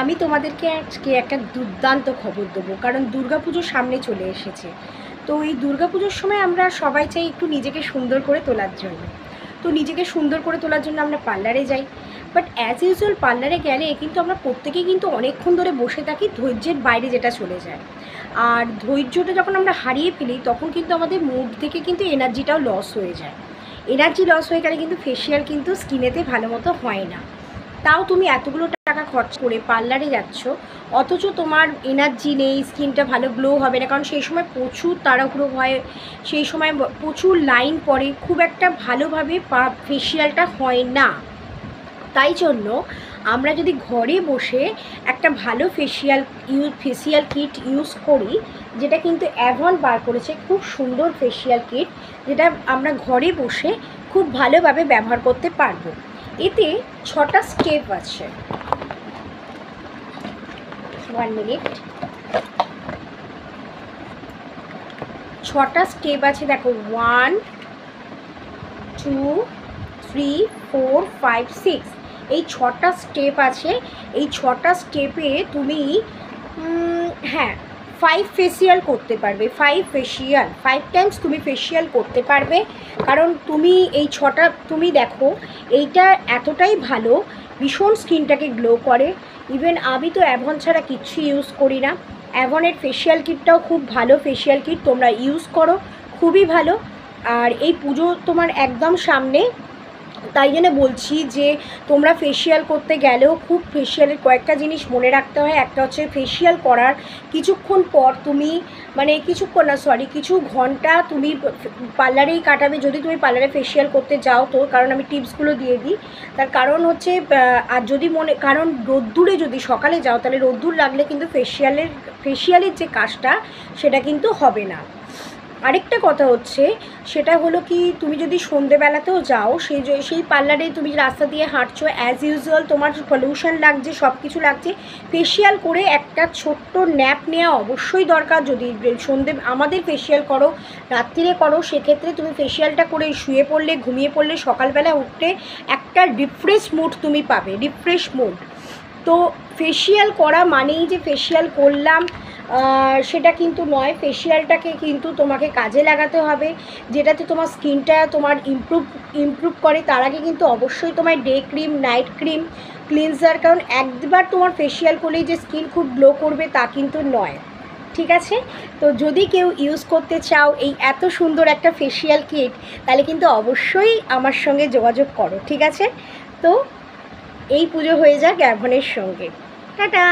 আমি তোমাদেরকে আজকে একটা দুর্দান্ত খবর দেবো, কারণ দুর্গাপুজোর সামনে চলে এসেছে। তো এই দুর্গাপুজোর সময় আমরা সবাই চাই একটু নিজেকে সুন্দর করে তোলার জন্য। তো নিজেকে সুন্দর করে তোলার জন্য আমরা পার্লারে যাই, বাট অ্যাজ ইউজুয়াল পার্লারে গেলে কিন্তু আমরা প্রত্যেকেই কিন্তু অনেকক্ষণ ধরে বসে থাকি, ধৈর্যের বাইরে যেটা চলে যায়। আর ধৈর্যটা যখন আমরা হারিয়ে ফেলি তখন কিন্তু আমাদের মুড থেকে কিন্তু এনার্জিটাও লস হয়ে যায়। এনার্জি লস হয়ে গেলে কিন্তু ফেসিয়াল কিন্তু স্কিনেতে ভালো মতো হয় না। তাও তুমি এতগুলো টাকা খরচ করে পার্লারে যাচ্ছ, অথচ তোমার এনার্জি নেই, স্কিনটা ভালো গ্লো হবে না, কারণ সেই সময় প্রচুর তাড়াহুড়ো হয়, সেই সময় প্রচুর লাইন পড়ে, খুব একটা ভালোভাবে ফেসিয়ালটা হয় না। তাই জন্য আমরা যদি ঘরে বসে একটা ভালো ফেসিয়াল কিট ইউজ করি, যেটা কিন্তু অ্যাভন বার করেছে, খুব সুন্দর ফেসিয়াল কিট, যেটা আমরা ঘরে বসে খুব ভালোভাবে ব্যবহার করতে পারবো। এতে 6টা স্টেপ আছে। 1 মিনিট। 6টা স্টেপ আছে, দেখো 1 2 3 4 5 6, এই 6টা স্টেপ আছে। এই 6টা স্টেপে তুমি 5 ফেসিয়াল করতে পারবে। 5 টাইমস তুমি ফেসিয়াল করতে পারবে, কারণ তুমি এই 6টা তুমি দেখো, এইটা এতটাই ভালো, ভীষণ স্কিনটাকে গ্লো করে। ইভেন আমি তো অ্যাভন ছাড়া কিচ্ছু ইউজ করি না। অ্যাভনের ফেসিয়াল কিটটাও খুব ভালো ফেসিয়াল কিট, তোমরা ইউজ করো, খুবই ভালো। আর এই পুজো তোমার একদম সামনে, তাই জন্য বলছি যে তোমরা ফেসিয়াল করতে গেলেও খুব ফেসিয়ালের কয়েকটা জিনিস মনে রাখতে হয়। একটা হচ্ছে ফেসিয়াল করার কিছুক্ষণ পর তুমি, মানে কিছুক্ষণ না, কিছু ঘন্টা তুমি পার্লারেই কাটাবে যদি তুমি পার্লারে ফেসিয়াল করতে যাও। তো কারণ আমি টিপসগুলো দিয়ে দিই, তার কারণ হচ্ছে আর যদি কারণ রোদ্দুরে যদি সকালে যাও, তাহলে রোদ্দুর লাগলে কিন্তু ফেসিয়ালের যে কাজটা সেটা কিন্তু হবে না। আরেকটা কথা হচ্ছে, সেটা হলো কি, তুমি যদি সন্ধেবেলাতেও যাও, সেই পার্লারে তুমি রাস্তা দিয়ে হাঁটছো, অ্যাজ ইউজুয়াল তোমার পলিউশন লাগছে, সব কিছু লাগছে, ফেসিয়াল করে একটা ছোট্ট ন্যাপ নেওয়া অবশ্যই দরকার। যদি আমাদের ফেসিয়াল করো, রাত্রিরে করো, সেক্ষেত্রে তুমি ফেসিয়ালটা করে শুয়ে পড়লে, ঘুমিয়ে পড়লে, সকালবেলা উঠতে একটা রিফ্রেশ মুড তুমি পাবে, রিফ্রেশ মুড। তো ফেসিয়াল করা মানেই যে ফেসিয়াল করলাম সেটা কিন্তু নয়। ফেসিয়ালটাকে কিন্তু তোমাকে কাজে লাগাতে হবে, যেটাতে তোমার স্কিনটা তোমার ইমপ্রুভ করে। তার আগে কিন্তু অবশ্যই তোমার day cream, night cream, cleanser, কারণ একবার তোমার ফেসিয়াল করলেই যে স্কিন খুব গ্লো করবে তা কিন্তু নয়, ঠিক আছে? তো যদি কেউ ইউজ করতে চাও এই এত সুন্দর একটা ফেসিয়াল কিট, তাহলে কিন্তু অবশ্যই আমার সঙ্গে যোগাযোগ করো, ঠিক আছে? তো এই পুজো হয়ে যাক অ্যাভনের সঙ্গে। টাটা।